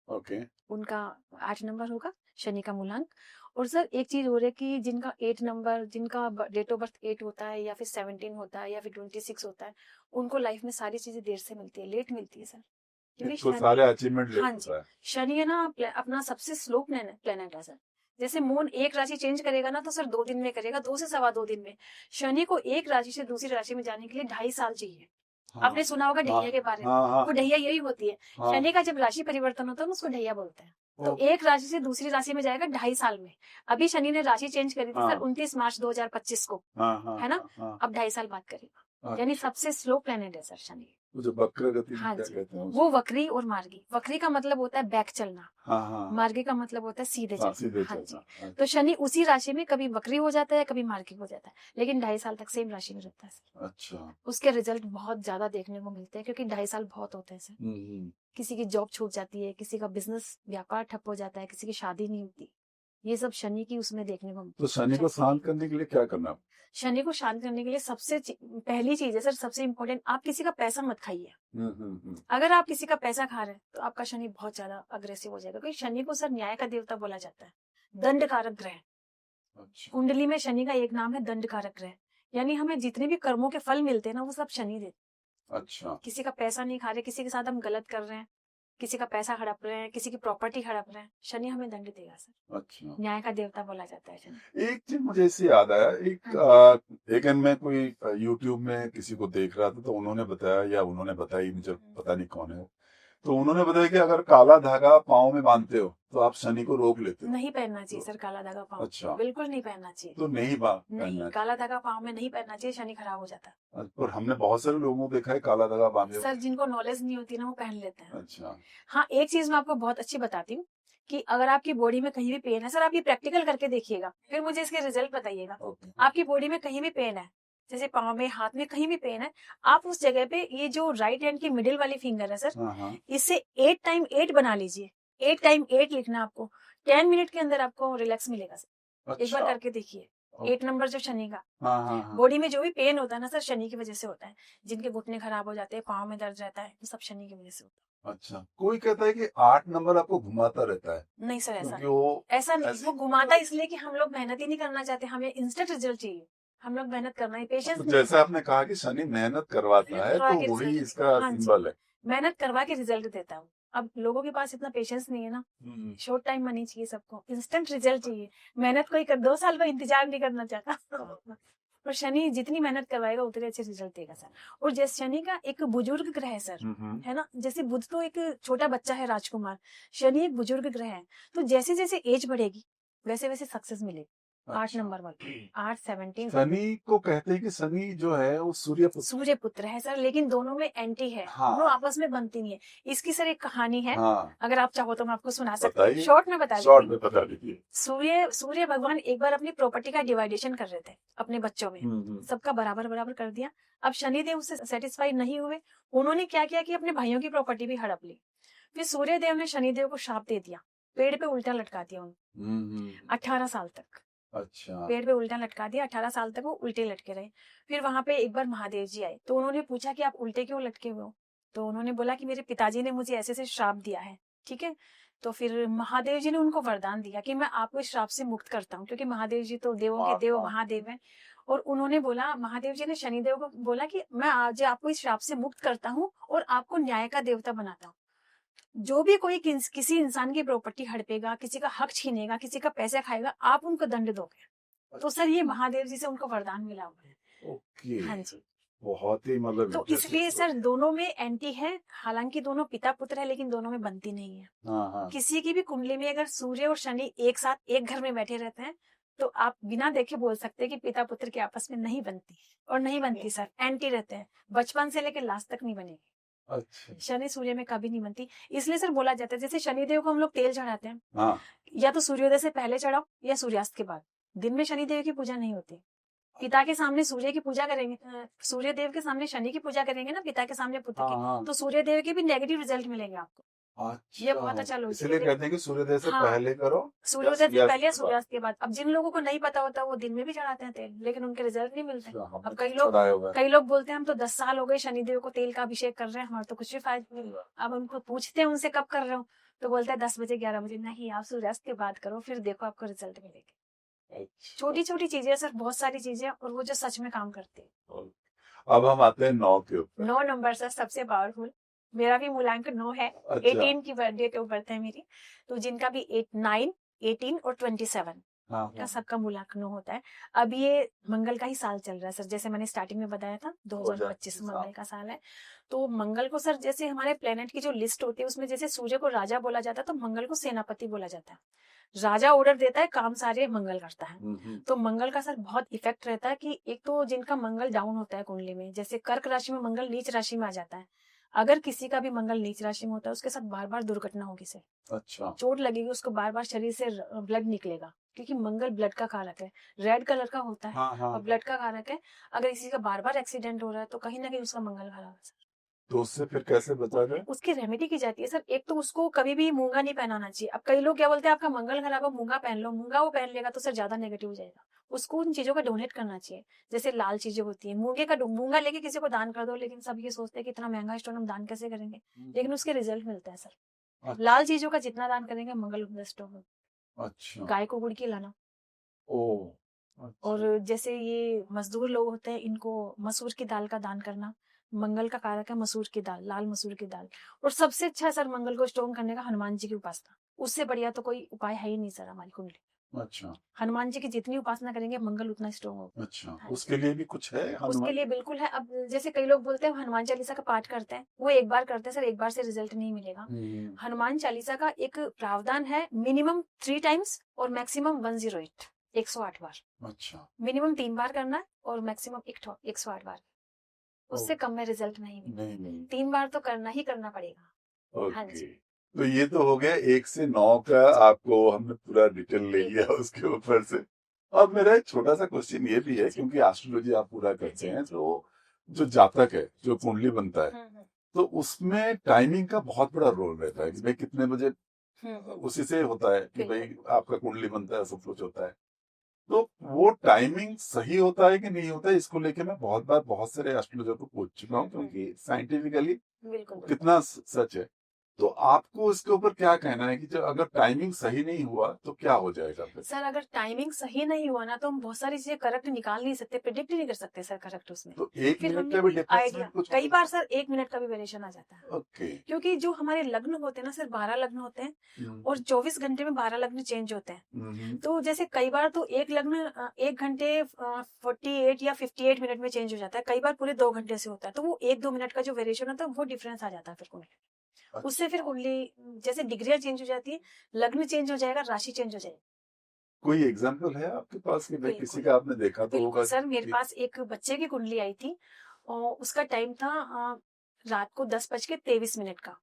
ओके उनका 8 नंबर होगा शनि का मूलांक। और सर एक चीज हो रही है कि जिनका 8 नंबर, जिनका डेट ऑफ बर्थ 8 होता है या फिर 17 होता है या फिर 26 होता है, उनको लाइफ में सारी चीजें देर से मिलती है, लेट मिलती है सर। क्योंकि इसको सारे अचीवमेंट ले हाँ जी, होता है। शनि है ना अपना सबसे स्लो प्लेनेट है सर। जैसे मून एक राशि चेंज करेगा ना तो सर 2 दिन में करेगा, 2 से सवा 2 दिन में। शनि को एक राशि से दूसरी राशि में जाने के लिए 2.5 साल चाहिए। हाँ, आपने सुना होगा ढैया के बारे में। हाँ हाँ वो ढैया यही होती है। हाँ, शनि का जब राशि परिवर्तन होता है ना उसको ढैया बोलते हैं। तो ओ, एक राशि से दूसरी राशि में जाएगा 2.5 साल में। अभी शनि ने राशि चेंज करी थी हाँ, सर 29 मार्च 2025 को, हाँ हाँ है ना? हाँ, अब 2.5 साल बाद करेगा। हाँ। यानी सबसे स्लो प्लेनेट है सर शनि। वो जो वक्र गति में हाँ क्या जी, कहते हैं उसको? वो वक्री और मार्गी। वक्री का मतलब होता है बैक चलना, हाँ हाँ मार्गी का मतलब होता है सीधे हाँ, चलना। सीधे हाँ जी। चलना। तो शनि उसी राशि में कभी वक्री हो जाता है कभी मार्गी हो जाता है, लेकिन 2.5 साल तक सेम राशि में रहता है सर। अच्छा। उसके रिजल्ट बहुत ज्यादा देखने को मिलते हैं क्योंकि 2.5 साल बहुत होते हैं सर। किसी की जॉब छूट जाती है, किसी का बिजनेस व्यापार ठप हो जाता है, किसी की शादी नहीं होती, ये सब शनि की उसमें देखने को मिलता तो शनि को शांत करने के लिए क्या करना है? शनि को शांत करने के लिए सबसे पहली चीज है सर, सबसे इम्पोर्टेंट, आप किसी का पैसा मत खाइए। अगर आप किसी का पैसा खा रहे हैं तो आपका शनि बहुत ज्यादा अग्रेसिव हो जाएगा, क्योंकि शनि को सर न्याय का देवता बोला जाता है, दंड कारक ग्रह। अच्छा। कुंडली में शनि का एक नाम है दंड कारक ग्रह, यानी हमें जितने भी कर्मों के फल मिलते हैं ना वो सब शनि देते। अच्छा। किसी का पैसा नहीं खा रहे, किसी के साथ हम गलत कर रहे हैं, किसी का पैसा हड़प रहे हैं, किसी की प्रॉपर्टी हड़प रहे हैं, शनि हमें दंड देगा सर। अच्छा। न्याय का देवता बोला जाता है शनि। एक चीज मुझे इससे याद आया, एक मैं कोई यूट्यूब में किसी को देख रहा था, तो उन्होंने बताया, या उन्होंने बताई, मुझे पता नहीं कौन है, तो उन्होंने बताया कि अगर काला धागा पाँव में बांधते हो तो आप शनि को रोक लेते हो। नहीं पहनना चाहिए सर काला धागा पाँव। अच्छा। बिल्कुल नहीं पहनना चाहिए। तो नहीं नहीं, काला धागा पाँव में नहीं पहनना चाहिए, शनि खराब हो जाता है। पर हमने बहुत सारे लोगों को देखा है काला धागा बांधे। सर जिनको नॉलेज नहीं होती ना वो पहन लेते हैं। अच्छा। हाँ, एक चीज मैं आपको बहुत अच्छी बताती हूँ कि अगर आपकी बॉडी में कहीं भी पेन है, सर आप ये प्रैक्टिकल करके देखिएगा, फिर मुझे इसके रिजल्ट बताइएगा। आपकी बॉडी में कहीं भी पेन है, जैसे पाँव में, हाथ में, कहीं भी पेन है, आप उस जगह पे ये जो राइट हैंड की मिडिल वाली फिंगर है सर, इससे 8 टाइम 8 बना लीजिए। 8 टाइम 8 लिखना आपको। 10 मिनट के अंदर आपको रिलैक्स मिलेगा सर। अच्छा। एक बार करके देखिए। 8 नंबर जो शनि का, हाँ। बॉडी में जो भी पेन होता है ना सर शनि की वजह से होता है। जिनके घुटने खराब हो जाते हैं, पाँव में दर्द रहता है, वो सब शनि की वजह से होता है। अच्छा। कोई कहता है कि 8 नंबर आपको घुमाता रहता है। नहीं सर, ऐसा क्योंकि वो ऐसा नहीं, वो घुमाता इसलिए कि हम लोग मेहनत ही नहीं करना चाहते, हमें इंस्टेंट रिजल्ट चाहिए, हम लोग मेहनत करना है, पेशेंस तो नहीं जैसे है। आपने कहा कि शनि मेहनत करवाता है, करवा तो के वही result इसका देता है। हाँ जी, सिंबल है। मेहनत करवा के रिजल्ट देता हूँ। अब लोगों के पास इतना पेशेंस नहीं है ना, शॉर्ट टाइम मनी चाहिए सबको, इंस्टेंट रिजल्ट चाहिए। मेहनत कोई 2 साल का इंतजार नहीं करना चाहता। और शनि जितनी मेहनत करवाएगा उतने अच्छे रिजल्ट देगा सर। और जैसे शनि का एक बुजुर्ग ग्रह है सर, है ना, जैसे बुध तो एक छोटा बच्चा है राजकुमार, शनि एक बुजुर्ग ग्रह है। तो जैसे जैसे एज बढ़ेगी वैसे वैसे सक्सेस मिलेगी। 8 नंबर वाले 8, 17 शनि को कहते हैं कि शनि जो है वो सूर्य पुत्र है सर, लेकिन दोनों में एंटी है। हाँ। दोनों आपस में बनती नहीं है। इसकी सर एक कहानी है। हाँ। अगर आप चाहो तो मैं आपको सुना सकती हूँ, बताइए। शॉर्ट में बता शॉर्ट देती में हूँ। बता दीजिए। सूर्य भगवान एक बार अपनी प्रॉपर्टी का डिवाइडेशन कर रहे थे अपने बच्चों में, सबका बराबर बराबर कर दिया। अब शनिदेव उससे सेटिस्फाई नहीं हुए, उन्होंने क्या किया कि अपने भाइयों की प्रॉपर्टी भी हड़प ली। फिर सूर्यदेव ने शनिदेव को शाप दे दिया, पेड़ पे उल्टा लटका दिया उन्हें 18 साल तक। अच्छा। पेड़ पे उल्टा लटका दिया, 18 साल तक वो उल्टे लटके रहे। फिर वहां पे एक बार महादेव जी आए, तो उन्होंने पूछा कि आप उल्टे क्यों लटके हुए हो? तो उन्होंने बोला कि मेरे पिताजी ने मुझे ऐसे से श्राप दिया है। ठीक है, तो फिर महादेव जी ने उनको वरदान दिया कि मैं आपको इस श्राप से मुक्त करता हूँ, क्योंकि महादेव जी तो देवों के देव महादेव हैं। और उन्होंने बोला, महादेव जी ने शनिदेव को बोला कि मैं आज आपको इस श्राप से मुक्त करता हूँ और आपको न्याय का देवता बनाता हूँ। जो भी कोई किसी इंसान की प्रॉपर्टी हड़पेगा, किसी का हक छीनेगा, किसी का पैसा खाएगा, आप उनको दंड दोगे। तो सर ये महादेव जी से उनको वरदान मिला हुआ है। ओके। हाँ जी। बहुत ही मतलब तो interesting इसलिए story। सर दोनों में एंटी है, हालांकि दोनों पिता पुत्र है लेकिन दोनों में बनती नहीं है। हाँ हाँ किसी की भी कुंडली में अगर सूर्य और शनि एक साथ एक घर में बैठे रहते हैं तो आप बिना देखे बोल सकते हैं कि पिता पुत्र के आपस में नहीं बनती, और नहीं बनती सर, एंटी रहते हैं, बचपन से लेकर लास्ट तक नहीं बनेगी। अच्छा शनि सूर्य में कभी नहीं बनती। इसलिए सर बोला जाता है, जैसे शनिदेव को हम लोग तेल चढ़ाते हैं, हाँ या तो सूर्योदय से पहले चढ़ाओ या सूर्यास्त के बाद। दिन में शनिदेव की पूजा नहीं होती। पिता के सामने सूर्य की पूजा करेंगे, सूर्य देव के सामने शनि की पूजा करेंगे ना, पिता के सामने पुत्र हाँ की, हाँ तो सूर्य देव के भी नेगेटिव रिजल्ट मिलेंगे आपको। ये बहुत अच्छा अच्छा, लॉजिक इसलिए है। कहते हैं कि सूर्योदय से हाँ, पहले करो या सूर्योदय से सूर्यास्त पहले या के बाद। सूर्यास्त के बाद। अब जिन लोगों को नहीं पता होता वो दिन में भी चढ़ाते हैं तेल, लेकिन उनके रिजल्ट नहीं मिलते। अच्छा, हमने अब तो चढ़ाया हुआ है। कई लोग बोलते हैं हम तो 10 साल हो गए शनिदेव को तेल का अभिषेक कर रहे हैं, हमारा तो कुछ भी फायदा नहीं हुआ। अब उनको पूछते हैं उनसे कब कर रहे हो, तो बोलते हैं 10 बजे 11 बजे। नहीं, आप सूर्यास्त के बाद करो, फिर देखो आपको रिजल्ट मिलेगा। अच्छा, छोटी छोटी चीजें सर, बहुत सारी चीजें, और वो जो सच में काम करती है। अब हम आते हैं 9 के ऊपर। 9 नंबर सर सबसे पावरफुल। मेरा भी मूलांक 9 है। अच्छा 18 की डेट ऑफ बर्थ है मेरी। तो जिनका भी 9, 18 और 27 हाँ का हाँ सबका मूलांक 9 होता है। अब ये मंगल का ही साल चल रहा है सर, जैसे मैंने स्टार्टिंग में बताया था 2025 मंगल का साल है। तो मंगल को सर, जैसे हमारे प्लेनेट की जो लिस्ट होती है उसमें जैसे सूर्य को राजा बोला जाता है, तो मंगल को सेनापति बोला जाता है। राजा ऑर्डर देता है, काम सारे मंगल करता है। तो मंगल का सर बहुत इफेक्ट रहता है कि एक तो जिनका मंगल डाउन होता है कुंडली में, जैसे कर्क राशि में मंगल नीच राशि में आ जाता है, अगर किसी का भी मंगल नीच राशि में होता है उसके साथ बार बार दुर्घटना होगी सर, अच्छा चोट लगेगी उसको, बार बार शरीर से ब्लड निकलेगा, क्योंकि मंगल ब्लड का कारक है, रेड कलर का होता है हाँ हाँ और ब्लड का कारक है। अगर किसी का बार बार एक्सीडेंट हो रहा है तो कहीं ना कहीं उसका मंगल खराब है सर। तो उससे फिर कैसे बचा जाए? उसकी रेमेडी की जाती है सर। एक तो उसको कभी भी मूंगा नहीं पहनाना चाहिए। अब कई लोग क्या बोलते हैं आपका मंगल खराब है मूंगा पहन लो, मूंगा वो पहन लेगा तो सर ज्यादा नेगेटिव हो जाएगा। उसको उन चीजों का डोनेट करना चाहिए, जैसे लाल चीजें होती है, मूंगा लेके किसी को दान कर दो, लेकिन सब ये सोचते हैं कि इतना महंगा स्टोन हम दान कैसे करेंगे, लेकिन उसके रिजल्ट मिलता है सर। अच्छा लाल चीजों का जितना दान करेंगे मंगल स्टोन। अच्छा गाय को गुड़ की लाना। ओ और अच्छा जैसे ये मजदूर लोग होते हैं, इनको मसूर की दाल का दान करना। मंगल का कारक है मसूर की दाल, लाल मसूर की दाल। और सबसे अच्छा सर मंगल को स्ट्रॉन्ग करने का हनुमान जी की उपासना। उससे बढ़िया तो कोई उपाय है ही नहीं सर हमारी कुंडली। अच्छा हनुमान जी की जितनी उपासना करेंगे मंगल उतना स्ट्रॉन्ग होगा। अच्छा, हाँ, उसके लिए भी कुछ है उसके हनुमान? लिए बिल्कुल है। अब जैसे कई लोग बोलते हैं हनुमान चालीसा का पाठ करते हैं, वो एक बार करते हैं सर, एक बार से रिजल्ट नहीं मिलेगा। हनुमान चालीसा का एक प्रावधान है, मिनिमम 3 टाइम्स और मैक्सिमम 108, 108 बार। अच्छा मिनिमम 3 बार करना है और मैक्सिमम 108 बार। उससे कम में रिजल्ट नहीं मिलेगा। नहीं 3 बार तो करना ही करना पड़ेगा। हाँ ओके। जी। तो ये तो हो गया 1 से 9 का, आपको हमने पूरा डिटेल ले लिया उसके ऊपर से। अब मेरा एक छोटा सा क्वेश्चन ये भी है, जी। क्योंकि एस्ट्रोलॉजी आप पूरा करते जी। हैं, तो जो जातक है, जो कुंडली बनता है, हम्म तो उसमें टाइमिंग का बहुत बड़ा रोल रहता है कि भाई कितने बजे, उसी से होता है कि भाई बिल्कुल। आपका कुंडली बनता है, सब कुछ होता है। तो वो टाइमिंग सही होता है कि नहीं होता है, इसको लेके मैं बहुत बार बहुत सारे एस्ट्रोलॉजर को पूछ चुका हूँ, क्योंकि साइंटिफिकली बिल्कुल कितना सच है। तो आपको इसके ऊपर क्या कहना है कि जब अगर टाइमिंग सही नहीं हुआ तो क्या हो जाएगा फिर? सर, अगर टाइमिंग सही नहीं हुआ ना तो हम बहुत सारी चीजें करेक्ट निकाल नहीं सकते, प्रिडिक्ट नहीं कर सकते सर करेक्ट उसमें। तो 1 फिर मिनट हमने का भी कोई डिफरेंस में आइडिया, कुछ कई बार सर 1 मिनट का भी वेरिएशन आ जाता है। ओके। क्योंकि जो हमारे लग्न होते हैं ना सर, 12 लग्न होते हैं और 24 घंटे में 12 लग्न चेंज होते हैं। तो जैसे कई बार तो एक लग्न 1 घंटे 48 या 58 मिनट में चेंज हो जाता है, कई बार पूरे 2 घंटे से होता है। तो वो 1-2 मिनट का जो वेरिएशन होता है वो डिफरेंस आ जाता है फिर कुंडली। उससे फिर कुंडली जैसे डिग्रियां चेंज हो जाती है, लग्न चेंज हो जाएगा, राशि चेंज हो जाएगी। कोई एग्जांपल है आपके पास कि भाई किसी बिल्कुल का आपने देखा तो बिल्कुल होगा सर, मेरे कि पास एक बच्चे की कुंडली आई थी और उसका टाइम था रात को 10:23 का।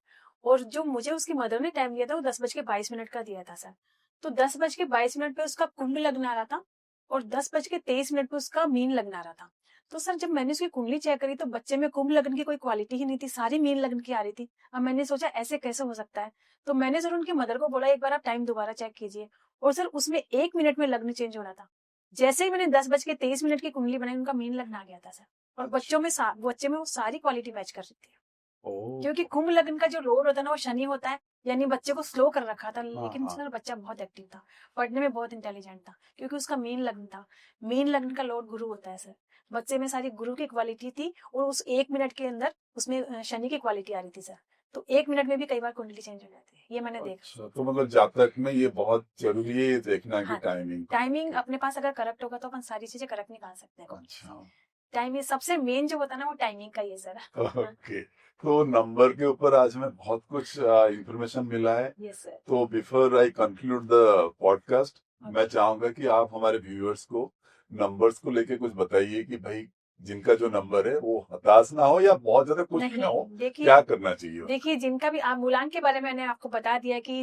और जो मुझे उसकी मदर ने टाइम दिया था वो 10:22 का दिया था सर। तो 10:22 पे उसका कुंभ लग्न आ रहा था और 10:23 पे उसका मीन लग्न आ रहा था। तो सर जब मैंने उसकी कुंडली चेक करी तो बच्चे में कुंभ लग्न की कोई क्वालिटी ही नहीं थी, सारी मीन लग्न की आ रही थी। अब मैंने सोचा ऐसे कैसे हो सकता है, तो मैंने सर उनकी मदर को बोला एक बार आप टाइम दोबारा चेक कीजिए। और सर उसमें 1 मिनट में लग्न चेंज हो रहा था। जैसे ही मैंने 10:23 की कुंडली बनाई उनका मीन लग्न आ गया था सर। और बच्चे में वो सारी क्वालिटी मैच कर रही थी। ओ क्योंकि कुंभ लग्न का जो लॉर्ड होता है ना वो शनि होता है, यानी बच्चे को स्लो कर रखा था। लेकिन हाँ सर बच्चा बहुत एक्टिव था, पढ़ने में बहुत इंटेलिजेंट था, क्योंकि उसका मीन लग्न था। मीन लग्न का लॉर्ड गुरु होता है सर। बच्चे में सारी गुरु की क्वालिटी थी और उस 1 मिनट के अंदर उसमें शनि की क्वालिटी आ रही थी सर। तो 1 मिनट में भी कई बार कुंडली चेंज हो जाती है, ये मैंने देखा। अच्छा, तो मतलब जातक में ये बहुत जरूरी है ये देखना कि हाँ, टाइमिंग टाइमिंग अपने पास अगर करेक्ट होगा तो अपन सारी चीजें करेक्ट निकाल सकते हैं। अच्छा टाइम सबसे मेन जो होता है ना, वो टाइमिंग का ही है सर। ओके, तो नंबर के ऊपर आज हमें बहुत कुछ इंफॉर्मेशन मिला है। Yes sir. तो before I conclude the podcast, मैं चाहूंगा कि आप हमारे व्यूअर्स को नंबर्स को लेके कुछ बताइए कि भाई जिनका जो नंबर है वो हताश ना हो या बहुत ज्यादा खुश भी ना हो, देखिए, क्या करना चाहिए? देखिए जिनका भी, आप मूलांक के बारे में मैंने आपको बता दिया कि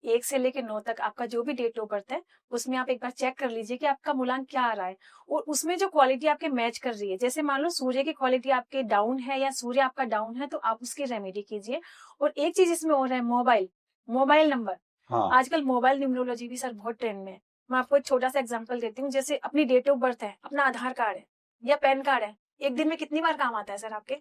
1 से लेकर 9 तक आपका जो भी डेट ऑफ बर्थ है, उसमें आप एक बार चेक कर लीजिए कि आपका मूलांक क्या आ रहा है, और उसमें जो क्वालिटी आपके मैच कर रही है, जैसे मान लो सूर्य की क्वालिटी आपके डाउन है या सूर्य आपका डाउन है, तो आप उसकी रेमेडी कीजिए। और एक चीज इसमें और है, मोबाइल नंबर। हाँ, आजकल मोबाइल न्यूमरोलॉजी भी सर बहुत ट्रेंड में है। मैं आपको एक छोटा सा एग्जांपल देती हूँ। जैसे अपनी डेट ऑफ बर्थ है, अपना आधार कार्ड है या पैन कार्ड है, एक दिन में कितनी बार काम आता है सर आपके?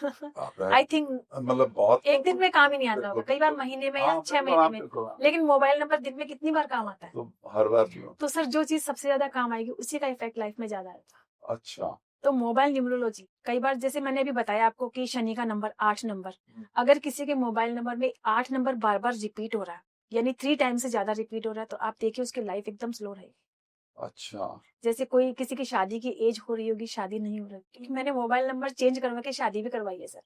आता है। आई थिंक मतलब बहुत एक दिन में काम ही नहीं आता होगा, बिल्कुल, कई बार बिल्कुल। महीने में या हाँ, 6 बिल्कुल, महीने हाँ, में। बिल्कुल, हाँ। लेकिन मोबाइल नंबर दिन में कितनी बार काम आता है? तो हर बार क्यों? तो सर जो चीज सबसे ज्यादा काम आएगी, उसी का इफेक्ट लाइफ में ज्यादा आता है। अच्छा, तो मोबाइल न्यूमरोलॉजी, कई बार जैसे मैंने अभी बताया आपको कि शनि का नंबर 8 नंबर, अगर किसी के मोबाइल नंबर में 8 नंबर बार बार रिपीट हो रहा है, यानी 3 टाइम से ज्यादा रिपीट हो रहा है, तो आप देखिए उसकी लाइफ एकदम स्लो रहेगी। अच्छा, जैसे कोई किसी की शादी की एज हो रही होगी, शादी नहीं हो रही, क्योंकि मैंने मोबाइल नंबर चेंज करवा के शादी भी करवाई है सर।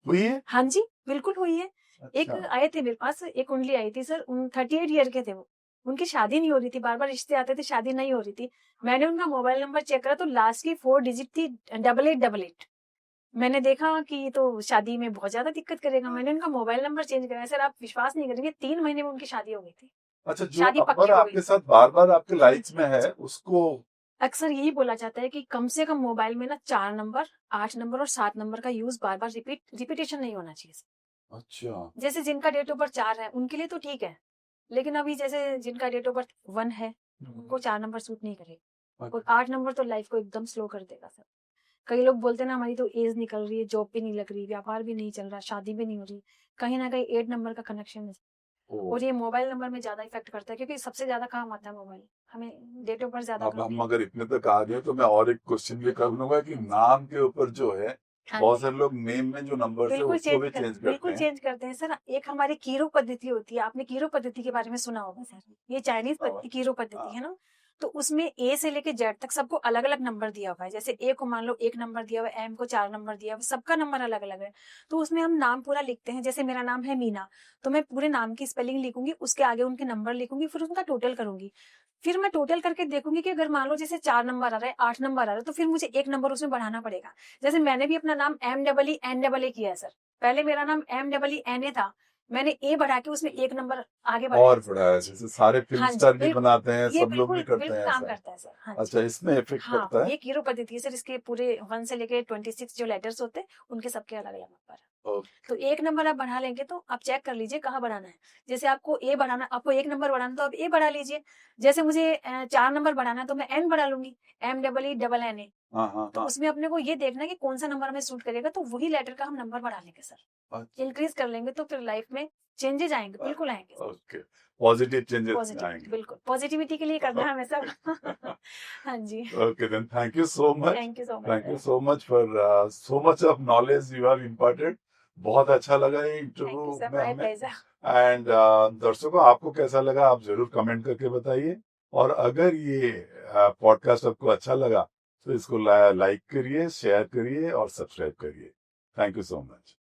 हुई है? हाँ जी, बिल्कुल हुई है। एक अच्छा, आए थे मेरे पास, एक कुंडली आई थी सर, 38 ईयर के थे वो। उनकी शादी नहीं हो रही थी, बार बार रिश्ते आते थे, शादी नहीं हो रही थी। मैंने उनका मोबाइल नंबर चेक करा तो लास्ट की 4 डिजिट थी 8888। मैंने देखा कि ये तो शादी में बहुत ज्यादा दिक्कत करेगा, मैंने उनका मोबाइल नंबर चेंज कराया। सर आप विश्वास नहीं करेंगे, 3 महीने में उनकी शादी हो गई थी। अच्छा, जो शादी नंबर पक्की हो आपके गई। साथ बार बार आपके लाइफ में है उसको अक्सर यही बोला जाता है कि कम से कम मोबाइल में ना 4 नंबर, 8 नंबर और 7 नंबर का यूज बार बार रिपीटेशन नहीं होना चाहिए। अच्छा, जैसे जिनका डेट ऑफ बर्थ 4 है उनके लिए तो ठीक है, लेकिन अभी जैसे जिनका डेट ऑफ बर्थ 1 है, उनको 4 नंबर सूट नहीं करेगा, और 8 नंबर तो लाइफ को एकदम स्लो कर देगा सर। कई लोग बोलते हैं ना, हमारी तो एज निकल रही है, जॉब भी नहीं लग रही, व्यापार भी नहीं चल रहा, शादी भी नहीं हो रही, कहीं ना कहीं 8 नंबर का कनेक्शन है। ओ, और ये मोबाइल नंबर में ज्यादा इफेक्ट करता है, क्योंकि सबसे ज्यादा काम आता है मोबाइल, हमें डेट ऑफ बर्थ ज्यादा अब काम हम नहीं। अगर इतने तक आ गए तो मैं और एक क्वेश्चन भी कर लूंगा कि नाम के ऊपर जो है, हाँ बहुत जी, सारे लोग नेम में जो नंबर है उसको भी चेंज करते बिल्कुल हैं। चेंज करते हैं सर। एक हमारी कीरो पद्धति होती है, आपने कीरो पद्धति के बारे में सुना होगा सर, ये चाइनीज कीरो पद्धति है ना। तो उसमें ए से लेके जेड तक सबको अलग अलग नंबर दिया हुआ है। जैसे ए को मान लो 1 नंबर दिया हुआ है, एम को 4 नंबर दिया हुआ है, सबका नंबर अलग अलग है। तो उसमें हम नाम पूरा लिखते हैं। जैसे मेरा नाम है मीना, तो मैं पूरे नाम की स्पेलिंग लिखूंगी, उसके आगे उनके नंबर लिखूंगी, फिर उनका टोटल करूंगी। फिर मैं टोटल करके देखूंगी कि अगर मान लो जैसे 4 नंबर आ रहा है, 8 नंबर आ रहा है, तो फिर मुझे 1 नंबर उसमें बढ़ाना पड़ेगा। जैसे मैंने भी अपना नाम MEENAA किया है सर। पहले मेरा नाम MEENA था, मैंने ए बढ़ा के उसमें 1 नंबर आगे बढ़ाया और है सर। बढ़ाया, जैसे सारे फिल्म हाँ जी, स्टार भी बिल्कुल, बनाते हैं, ये सब लोग भी बिल्कुल करते बिल्कुल हैं काम ऐसा। करता है सर। हाँ जी, अच्छा, इसमें इफेक्ट हाँ, पड़ता है। ये कीरो पद्धति है सर। इसके पूरे 1 से लेके 26 जो लेटर्स होते हैं, उनके सबके अलग अलग नंबर है। ओ, तो 1 नंबर आप बढ़ा लेंगे तो आप चेक कर लीजिए कहाँ बढ़ाना है। जैसे आपको ए बढ़ाना, आपको 1 नंबर बढ़ाना, तो आप ए बढ़ा लीजिए। जैसे मुझे 4 नंबर बढ़ाना है, तो मैं एन बढ़ा लूंगी, MEENNA। हाँ, हाँ, तो हाँ। उसमें अपने को ये देखना है कि कौन सा नंबर हमें सूट करेगा, तो वही लेटर का हम नंबर बढ़ा लेंगे सर, अच्छा, इंक्रीज कर लेंगे, तो फिर लाइफ में चेंजेस आएंगे, बिल्कुल आएंगे sir. Okay, positive changes positivity, आएंगे। बिल्कुल पॉजिटिविटी के लिए करना है हमें सब। हाँ जी, Okay, then thank you so much. Thank you so much Thank you sir. so much for so much of knowledge you have imparted. बहुत अच्छा लगा ये थैंक यू इंटरव्यू सर, में माय हमें। प्लेजर। एंड दर्शकों, आपको कैसा लगा आप जरूर कमेंट करके बताइए। और अगर ये पॉडकास्ट आपको अच्छा लगा तो इसको लाइक करिए, शेयर करिए और सब्सक्राइब करिए। Thank you so much.